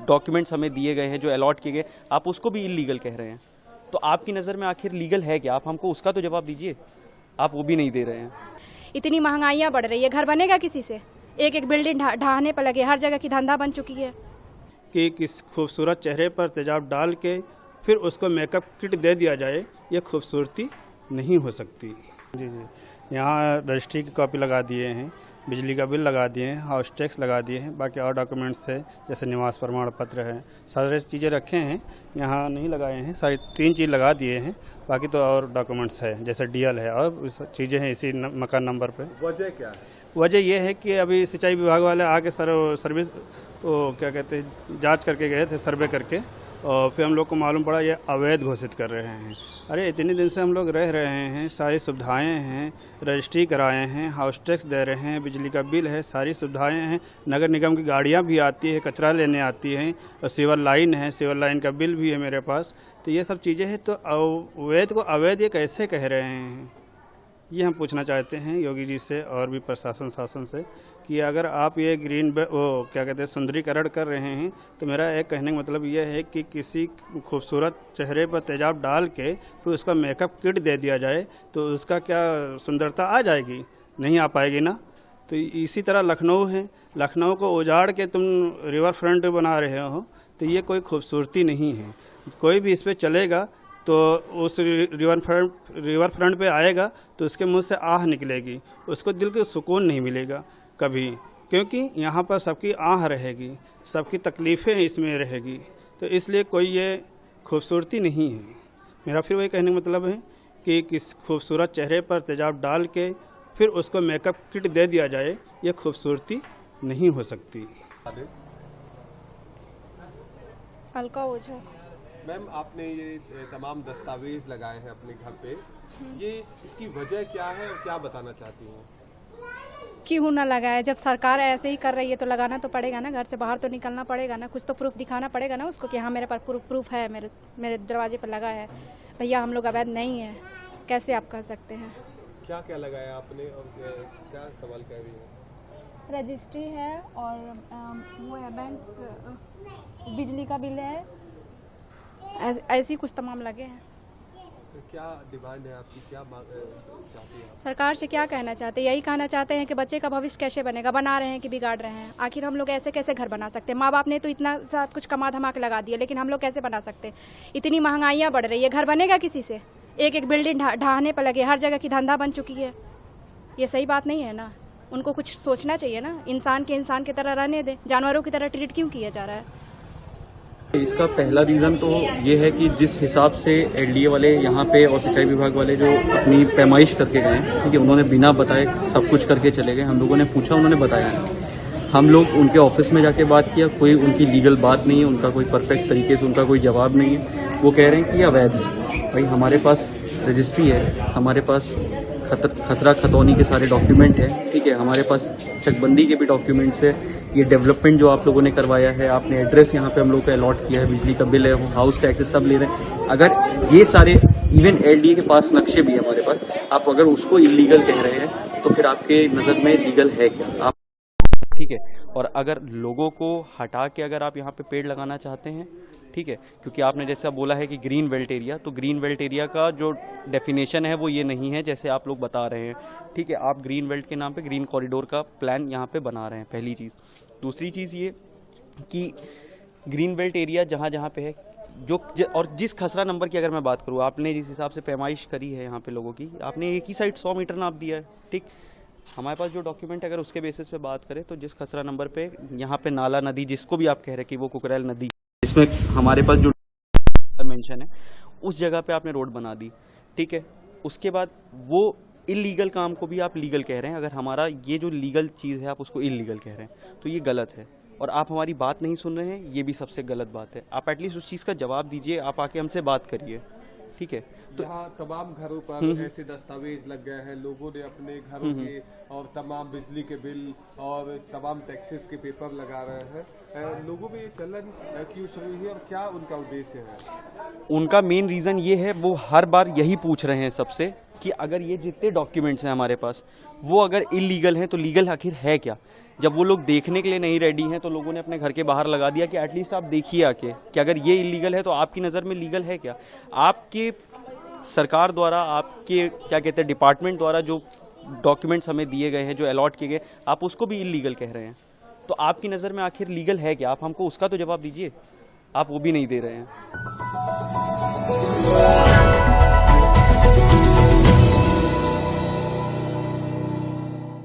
Documents हमें दिए गए हैं, जो अलॉट किए गए, आप उसको भी इलीगल कह रहे हैं। तो आपकी नज़र में आखिर लीगल है क्या? आप हमको उसका तो जवाब दीजिए। आप वो भी नहीं दे रहे हैं। इतनी महंगाइयाँ बढ़ रही है, घर बनेगा किसी से? एक एक बिल्डिंग ढहाने पर लगे, हर जगह की धंधा बन चुकी है कि किस खूबसूरत चेहरे पर तेजाब डाल के फिर उसको मेकअप किट दे दिया जाए, ये खूबसूरती नहीं हो सकती। जी, यहाँ रजिस्ट्री की कॉपी लगा दिए हैं, बिजली का बिल लगा दिए हैं, हाउस टैक्स लगा दिए हैं, बाकी और डॉक्यूमेंट्स है जैसे निवास प्रमाण पत्र है, सारे चीज़ें रखे हैं, यहाँ नहीं लगाए हैं। सारी 3 चीज़ लगा दिए हैं, बाकी तो और डॉक्यूमेंट्स है जैसे डीएल है और चीज़ें हैं इसी मकान नंबर पे। वजह क्या है? वजह यह है कि अभी सिंचाई विभाग वाले आके सर्विस वो क्या कहते हैं जांच करके गए थे, सर्वे करके, और फिर हम लोग को मालूम पड़ा ये अवैध घोषित कर रहे हैं। अरे इतने दिन से हम लोग रह रहे हैं, सारी सुविधाएं हैं, रजिस्ट्री कराए हैं, हाउस टैक्स दे रहे हैं, बिजली का बिल है, सारी सुविधाएं हैं, नगर निगम की गाड़ियां भी आती है, कचरा लेने आती हैं, और सीवर लाइन है, सीवर लाइन का बिल भी है मेरे पास। तो ये सब चीज़ें हैं, तो अवैध को अवैध ये कैसे कह रहे हैं? ये हम पूछना चाहते हैं योगी जी से और भी प्रशासन शासन से कि अगर आप ये वो क्या कहते हैं सुंदरीकरण कर रहे हैं, तो मेरा एक कहने का मतलब ये है कि किसी खूबसूरत चेहरे पर तेजाब डाल के फिर उसका मेकअप किट दे दिया जाए तो उसका क्या सुंदरता आ जाएगी? नहीं आ पाएगी ना। तो इसी तरह लखनऊ है, लखनऊ को उजाड़ के तुम रिवर फ्रंट बना रहे हो, तो ये कोई खूबसूरती नहीं है। कोई भी इस पर चलेगा तो उस रिवर फ्रंट पे आएगा तो उसके मुंह से आह निकलेगी, उसको दिल को सुकून नहीं मिलेगा कभी, क्योंकि यहाँ पर सबकी आह रहेगी, सबकी तकलीफ़ें इसमें रहेगी। तो इसलिए कोई ये खूबसूरती नहीं है। मेरा फिर वही कहने का मतलब है कि किस खूबसूरत चेहरे पर तेजाब डाल के फिर उसको मेकअप किट दे दिया जाए, ये खूबसूरती नहीं हो सकती। अलका ओझा। मैम, आपने ये तमाम दस्तावेज लगाए हैं अपने घर पे, ये इसकी वजह क्या है और क्या बताना चाहती हैं? क्यों ना लगाए? जब सरकार ऐसे ही कर रही है तो लगाना तो पड़ेगा ना, घर से बाहर तो निकलना पड़ेगा ना, कुछ तो प्रूफ दिखाना पड़ेगा ना उसको कि हाँ मेरे पास प्रूफ है, मेरे दरवाजे पर लगा है। भैया हम लोग अवैध नहीं है, कैसे आप कह सकते हैं? क्या क्या लगाया आपने और क्या सवाल कह रही है? रजिस्ट्री है और वो है बैंक, बिजली का बिल है, ऐसी कुछ तमाम लगे हैं। तो क्या डिमांड है आपकी, क्या चाहती हैं? सरकार से क्या कहना चाहते हैं? यही कहना चाहते हैं कि बच्चे का भविष्य कैसे बनेगा, बना रहे हैं कि बिगाड़ रहे हैं। आखिर हम लोग ऐसे कैसे घर बना सकते हैं? माँ बाप ने तो इतना सब कुछ कमा धमा के लगा दिया, लेकिन हम लोग कैसे बना सकते हैं? इतनी महंगाइयाँ बढ़ रही है, घर बनेगा किसी से? एक एक बिल्डिंग ढहाने पर लगे, हर जगह की धंधा बन चुकी है। ये सही बात नहीं है ना। उनको कुछ सोचना चाहिए ना, इंसान की तरह रहने दे, जानवरों की तरह ट्रीट क्यों किया जा रहा है? इसका पहला रीज़न तो ये है कि जिस हिसाब से एलडीए वाले यहाँ पे और सिंचाई विभाग वाले जो अपनी पैमाइश करके गए हैं, ठीक है, उन्होंने बिना बताए सब कुछ करके चले गए। हम लोगों ने पूछा, उन्होंने बताया नहीं। हम लोग उनके ऑफिस में जाके बात किया, कोई उनकी लीगल बात नहीं है, उनका कोई परफेक्ट तरीके से उनका कोई जवाब नहीं है। वो कह रहे हैं कि अवैध है। भाई हमारे पास रजिस्ट्री है, हमारे पास खसरा खतौनी के सारे डॉक्यूमेंट है, ठीक है, हमारे पास चकबंदी के भी डॉक्यूमेंट्स है। ये डेवलपमेंट जो आप लोगों ने करवाया है, आपने एड्रेस यहाँ पे हम लोग को अलॉट किया है, बिजली का बिल है, हाउस टैक्स सब ले रहे हैं। अगर ये सारे इवन एलडीए के पास नक्शे भी है हमारे पास, आप अगर उसको इलीगल कह रहे हैं तो फिर आपके नज़र में लीगल है क्या? आप ठीक है। और अगर लोगों को हटा के अगर आप यहाँ पे पेड़ लगाना चाहते हैं, ठीक है, क्योंकि आपने जैसा बोला है कि ग्रीन बेल्ट एरिया, तो ग्रीन बेल्ट एरिया का जो डेफिनेशन है वो ये नहीं है जैसे आप लोग बता रहे हैं। ठीक है, आप ग्रीन बेल्ट के नाम पे ग्रीन कॉरिडोर का प्लान यहाँ पे बना रहे हैं, पहली चीज़। दूसरी चीज़ ये कि ग्रीन बेल्ट एरिया जहाँ जहाँ पे है और जिस खसरा नंबर की अगर मैं बात करूँ, आपने जिस हिसाब से पैमाइश करी है यहाँ पे लोगों की, आपने एक ही साइड 100 मीटर नाप दिया है। ठीक, हमारे पास जो डॉक्यूमेंट है अगर उसके बेसिस पे बात करें तो जिस खसरा नंबर पे यहाँ पे नाला नदी, जिसको भी आप कह रहे हैं कि वो कुकरेल नदी, इसमें हमारे पास जो मेंशन है उस जगह पे आपने रोड बना दी। ठीक है, उसके बाद वो इलीगल काम को भी आप लीगल कह रहे हैं। अगर हमारा ये जो लीगल चीज़ है आप उसको इलीगल कह रहे हैं तो ये गलत है, और आप हमारी बात नहीं सुन रहे हैं, ये भी सबसे गलत बात है। आप एटलीस्ट उस चीज़ का जवाब दीजिए, आप आके हमसे बात करिए। ठीक है, तो यहाँ तमाम घरों पर ऐसे दस्तावेज लग गए हैं, लोगों ने अपने घरों के और तमाम बिजली के बिल और तमाम टैक्सेस के पेपर लगा रहे हैं। लोगों में ये चलन क्यों शुरू हुई है और क्या उनका उद्देश्य है? उनका मेन रीज़न ये है, वो हर बार यही पूछ रहे हैं सबसे कि अगर ये जितने डॉक्यूमेंट्स हैं हमारे पास वो अगर इलीगल हैं तो लीगल आखिर है क्या? जब वो लोग देखने के लिए नहीं रेडी हैं तो लोगों ने अपने घर के बाहर लगा दिया कि एटलीस्ट आप देखिए आके कि अगर ये इलीगल है तो आपकी नज़र में लीगल है क्या। आपके सरकार द्वारा, आपके क्या कहते हैं डिपार्टमेंट द्वारा जो डॉक्यूमेंट्स हमें दिए गए हैं, जो अलॉट किए गए, आप उसको भी इलीगल कह रहे हैं। तो आपकी नज़र में आखिर लीगल है क्या? आप हमको उसका तो जवाब दीजिए। आप वो भी नहीं दे रहे हैं।